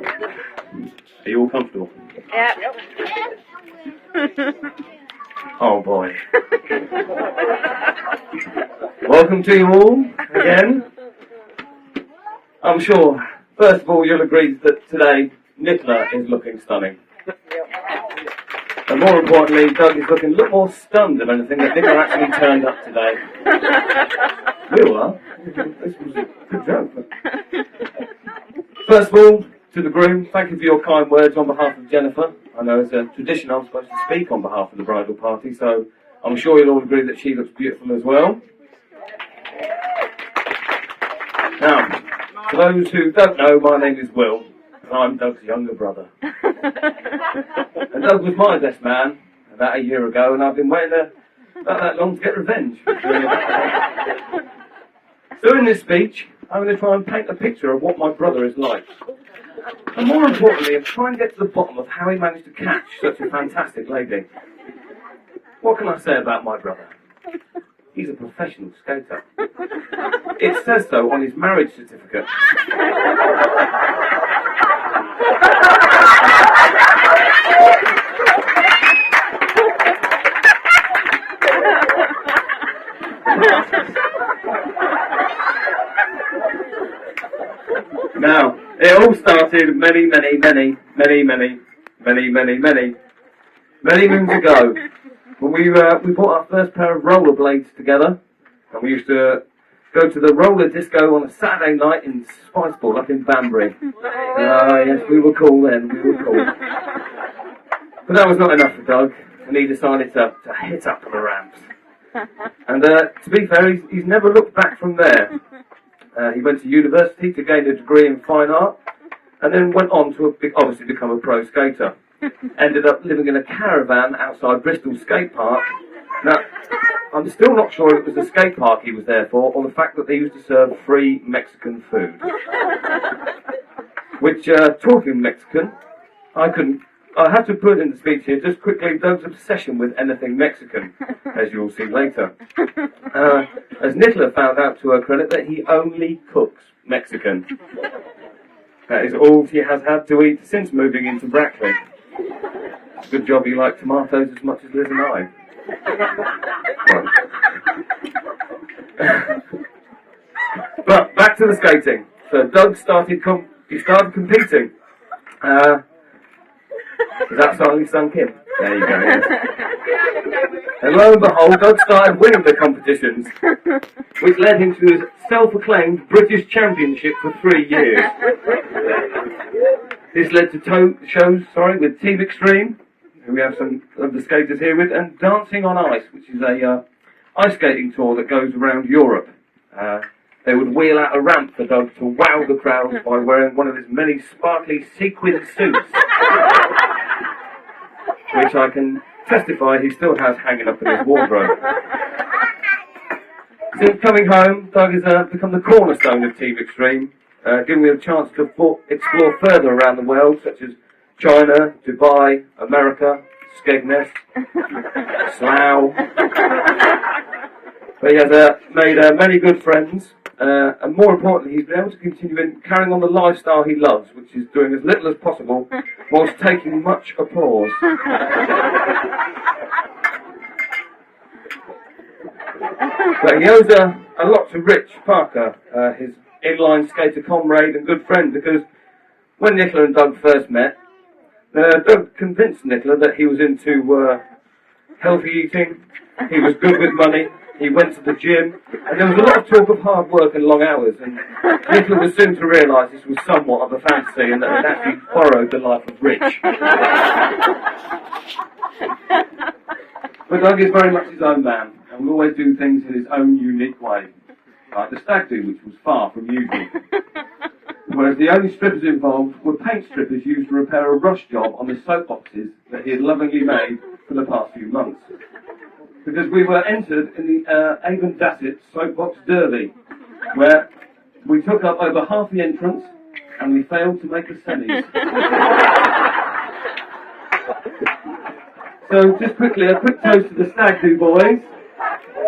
Are you all comfortable? Yeah. Oh boy. Welcome to you all again. I'm sure, first of all, you'll agree that today Nicola is looking stunning. And more importantly, Doug is looking a little more stunned than anything that Nicola actually turned up today. We were. This was a good joke. First of all, to the groom, thank you for your kind words on behalf of Jennifer. I know it's a tradition I'm supposed to speak on behalf of the bridal party, so I'm sure you'll all agree that she looks beautiful as well. Now, for those who don't know, my name is Will, and I'm Doug's younger brother. And Doug was my best man about a year ago, and I've been waiting about that long to get revenge. So in this speech, I'm going to try and paint a picture of what my brother is like. And more importantly, I'm trying to get to the bottom of how he managed to catch such a fantastic lady. What can I say about my brother? He's a professional skater. It says so on his marriage certificate. Now, it all started many moons ago when we bought our first pair of rollerblades together, and we used to go to the roller disco on a Saturday night in Spiceball up in Banbury. Yes, we were cool then, But that was not enough for Doug, and he decided to hit up on the ramps. And to be fair, he's never looked back from there. He went to university to gain a degree in fine art, and then went on to obviously become a pro skater. Ended up living in a caravan outside Bristol Skate Park. Now, I'm still not sure if it was the skate park he was there for, or the fact that they used to serve free Mexican food. Which, talking Mexican, I have to put in the speech here just quickly Doug's obsession with anything Mexican, as you'll see later. As Nicola found out to her credit that he only cooks Mexican. That is all he has had to eat since moving into Brackley. Good job you like tomatoes as much as Liz and I. But back to the skating. So Doug started competing. Is that suddenly sunk in? There you go. Yes. And lo and behold, Doug started winning the competitions, which led him to his self-acclaimed British Championship for 3 years. This led to shows with Team Extreme, who we have some of the skaters here with, and Dancing on Ice, which is a ice skating tour that goes around Europe. They would wheel out a ramp for Doug to wow the crowds by wearing one of his many sparkly sequin suits, which I can testify he still has hanging up in his wardrobe. Since coming home, Doug has become the cornerstone of Team Extreme, giving me a chance to explore further around the world, such as China, Dubai, America, Skegness, Slough. But he has made many good friends, and more importantly, he's been able to continue carrying on the lifestyle he loves, which is doing as little as possible whilst taking much applause. But he owes a lot to Rich Parker, his inline skater comrade and good friend, because when Nicola and Doug first met, Doug convinced Nicola that he was into healthy eating, he was good with money, he went to the gym, and there was a lot of talk of hard work and long hours, and Nicola was soon to realise this was somewhat of a fantasy and that had actually borrowed the life of Rich. But Doug is very much his own man, and will always do things in his own unique way, like the stag do, which was far from usual. Whereas the only strippers involved were paint strippers used to repair a rush job on the soapboxes that he had lovingly made for the past few months. Because we were entered in the Avon Dasset Soapbox Derby, where we took up over half the entrance and we failed to make the semis. So just quickly, a quick toast to the Stag Do boys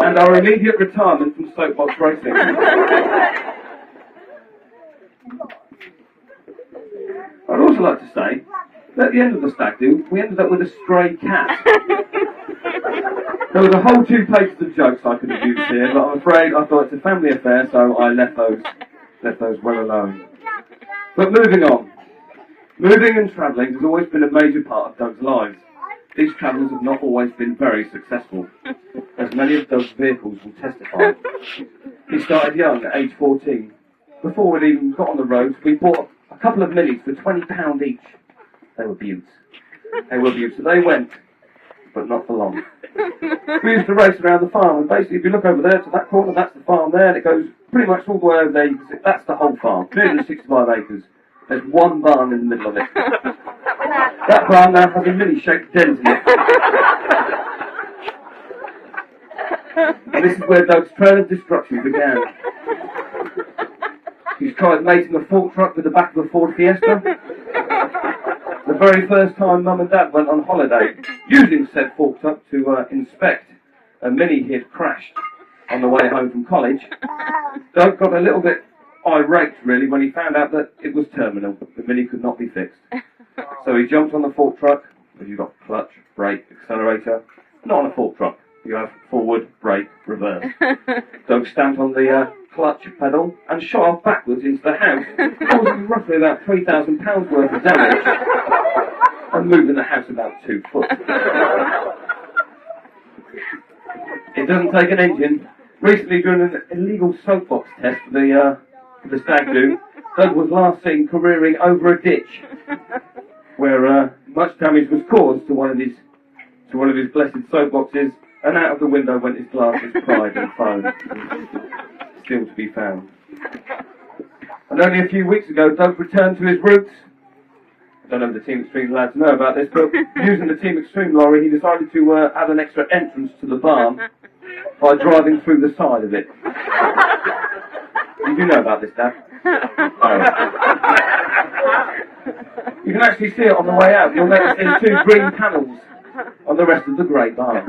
and our immediate retirement from soapbox racing. I'd also like to say that at the end of the stag do, we ended up with a stray cat. There was a whole 2 pages of jokes I could have used here, but I'm afraid I thought it's a family affair, so I left those well alone. But moving on. Moving and travelling has always been a major part of Doug's lives. These travels have not always been very successful, as many of Doug's vehicles will testify. He started young at age 14. Before we'd even got on the road, we bought a couple of minis for £20 each. They were beauts. So they went, but not for long. We used to race around the farm, and basically if you look over there to that corner, that's the farm there, and it goes pretty much all the way over there. That's the whole farm, 365 acres. There's one barn in the middle of it. That barn now has a mini-shaped dent in it. And this is where Doug's trail of destruction began. He's tried mating a fork truck with the back of a Ford Fiesta. The very first time Mum and Dad went on holiday, using said fork truck to inspect a Mini he had crashed on the way home from college, Doug got a little bit irate, really, when he found out that it was terminal. The Mini could not be fixed. So he jumped on the fork truck, where you've got clutch, brake, accelerator. Not on a fork truck. You have forward, brake, reverse. Doug stamped on the clutch pedal and shot off backwards into the house, causing roughly about £3,000 worth of damage, and moving the house about 2 foot. It doesn't take an engine. Recently, during an illegal soapbox test for the stag do, Doug was last seen careering over a ditch, where much damage was caused to one of his blessed soapboxes, and out of the window went his glasses, pride and phone. Still to be found. And only a few weeks ago, Doug returned to his roots. I don't know if the Team Extreme lads know about this, but using the Team Extreme lorry, he decided to add an extra entrance to the barn by driving through the side of it. Did you know about this, Dad? Oh. You can actually see it on the way out. You'll notice there's 2 green panels on the rest of the grey barn.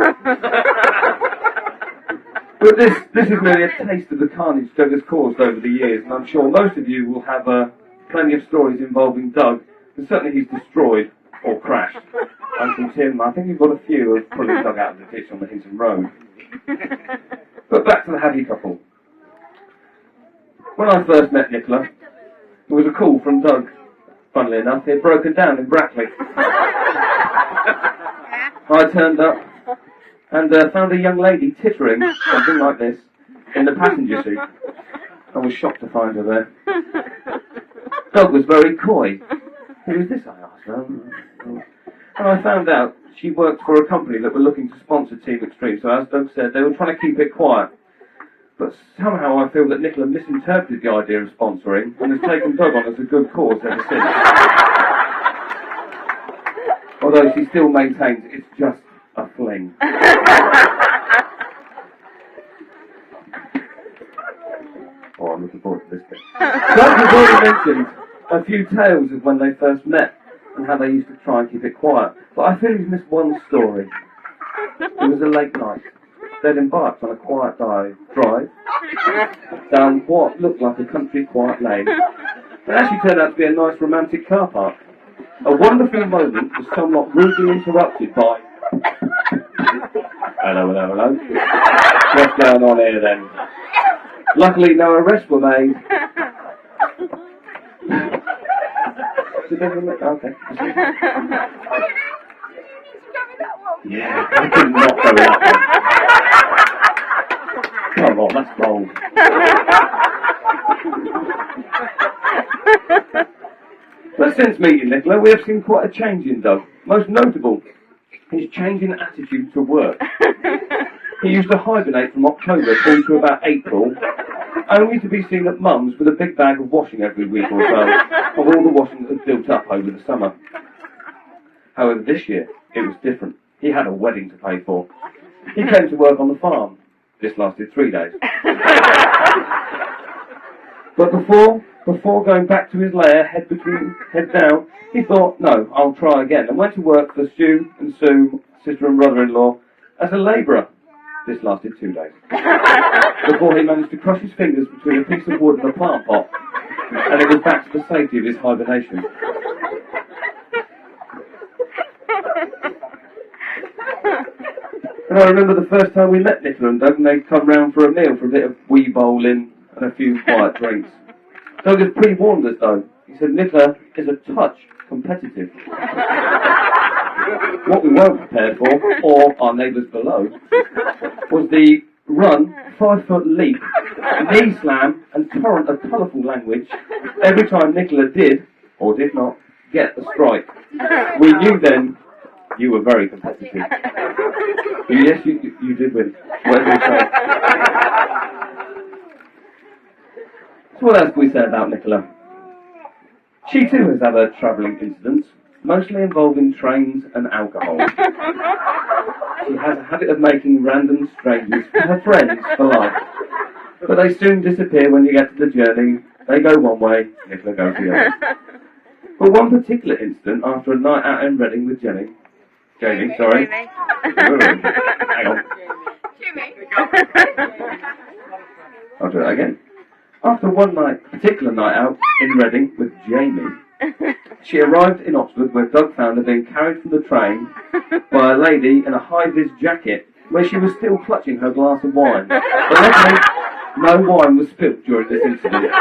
But this is merely a taste of the carnage Doug has caused over the years, and I'm sure most of you will have plenty of stories involving Doug, and certainly he's destroyed or crashed. And from Tim, I think you've got a few of pulling Doug out of the ditch on the Hinton Road. But back to the happy couple. When I first met Nicola, it was a call from Doug. Funnily enough, he had broken down in Brackley. I turned up and found a young lady tittering, something like this, in the passenger seat. I was shocked to find her there. Doug was very coy. Who is this, I asked her. And I found out she worked for a company that were looking to sponsor Team Extreme, so as Doug said, they were trying to keep it quiet. But somehow I feel that Nicola misinterpreted the idea of sponsoring and has taken Doug on as a good cause ever since. Although she still maintains it's just a fling. Oh, I'm looking forward to this bit. Doug has already mentioned a few tales of when they first met and how they used to try and keep it quiet. But I feel he's missed one story. It was a late night. They'd embarked on a quiet drive down what looked like a country quiet lane. It actually turned out to be a nice romantic car park. A wonderful moment was somewhat rudely interrupted by... Hello. What's going on here then? Luckily no arrests were made. Okay. Yeah, I did not go that one. Come on, that's bold. But since meeting Nicola, we have seen quite a change in Doug. Most notable, his change in attitude to work. He used to hibernate from October through to about April, only to be seen at Mum's with a big bag of washing every week or so, of all the washing that had built up over the summer. However, this year, it was different. He had a wedding to pay for. He came to work on the farm. This lasted 3 days. But before going back to his lair, head down, he thought, no, I'll try again, and went to work for Stu and Sue, sister and brother-in-law, as a labourer. This lasted 2 days. Before he managed to crush his fingers between a piece of wood and a plant pot, and it was back to the safety of his hibernation. And I remember the first time we met Nicola and Doug, and they'd come round for a meal for a bit of wee bowling and a few quiet drinks. Doug had pre-warned us though. He said Nicola is a touch competitive. What we weren't prepared for, or our neighbours below, was the run, 5-foot leap, knee slam, and torrent of colourful language every time Nicola did, or did not, get a strike. We knew then you were very competitive. Yes, you did win. What did we say? So what else can we say about Nicola? She too has had her travelling incidents, mostly involving trains and alcohol. She has a habit of making random strangers her friends for life. But they soon disappear when you get to the journey. They go one way, Nicola goes the other. But one particular incident, after a night out in Reading with Jamie, sorry. Hang on. I'll do it again. After one particular night out in Reading with Jamie, she arrived in Oxford where Doug found her being carried from the train by a lady in a high-vis jacket where she was still clutching her glass of wine. But luckily, no wine was spilt during this incident.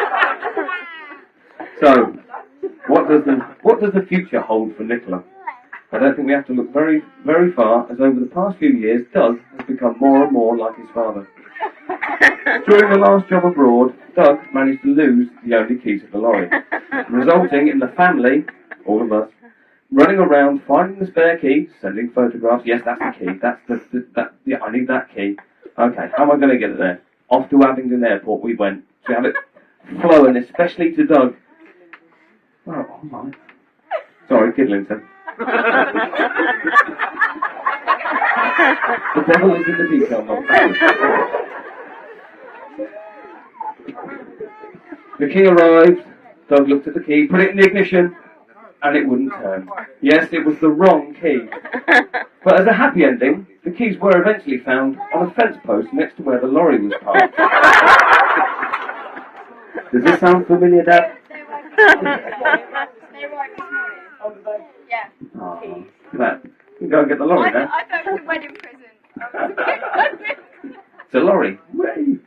So, what does the future hold for Nicola? I don't think we have to look very, very far, as over the past few years, Doug has become more and more like his father. During the last job abroad, Doug managed to lose the only keys of the lorry, resulting in the family, all of us, running around finding the spare key, sending photographs. Yes, that's the key. Yeah, I need that key. Okay, how am I going to get it there? Off to Abingdon Airport we went to have it flowing, especially to Doug. Oh my! Sorry, Kidlington. The devil is in the detail, not The key arrived, Doug looked at the key, put it in the ignition, and it wouldn't turn. Yes, it was the wrong key. But as a happy ending, the keys were eventually found on a fence post next to where the lorry was parked. Does this sound familiar, Dad? Yeah. Oh, look at that. You can go and get the lorry now. I thought it was a wedding present. It's a lorry. Whee!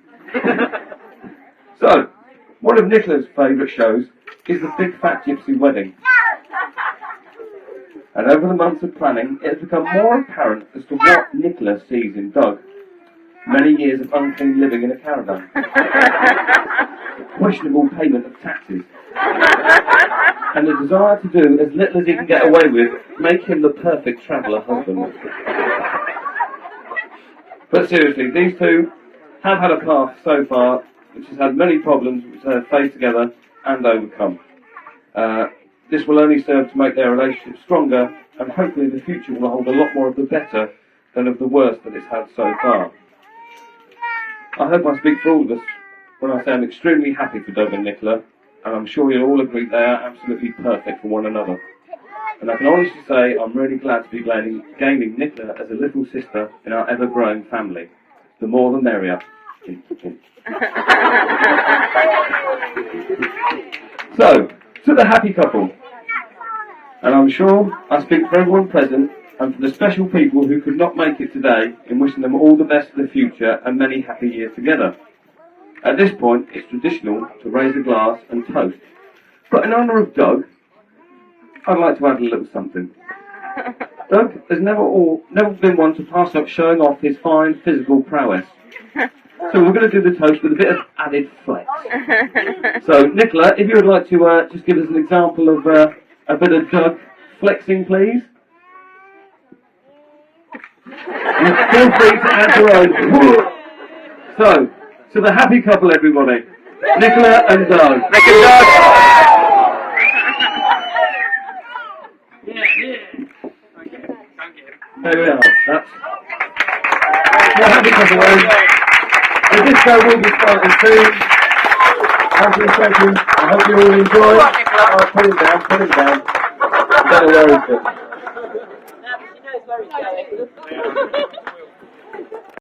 So, one of Nicola's favourite shows is the Big Fat Gypsy Wedding. And over the months of planning, it has become more apparent as to what Nicola sees in Doug. Many years of unclean living in a caravan. Questionable payment of taxes. And the desire to do as little as he can get away with make him the perfect traveller husband. But seriously, these two have had a path so far which has had many problems which they have faced together and overcome. This will only serve to make their relationship stronger, and hopefully the future will hold a lot more of the better than of the worse that it's had so far. I hope I speak for all of us when I say I'm extremely happy for Doug and Nicola, and I'm sure you'll all agree they are absolutely perfect for one another. And I can honestly say I'm really glad to be gaining Nicola as a little sister in our ever-growing family. The more the merrier. So, to the happy couple. And I'm sure I speak for everyone present and for the special people who could not make it today in wishing them all the best for the future and many happy years together. At this point, it's traditional to raise a glass and toast. But in honour of Doug, I'd like to add a little something. Doug has never been one to pass up showing off his fine physical prowess. So we're going to do the toast with a bit of added flex. So, Nicola, if you would like to just give us an example of a bit of Doug flexing, please. Feel free to add your own. So, to the happy couple, everybody. Nicola and Doug. Nick and Doug. There we are. That's the happy couple. The disco will be starting soon. Thank you, thank you. I hope you all enjoy. Oh, put him down, put him down. Don't know where he's been. Now she knows where he's going.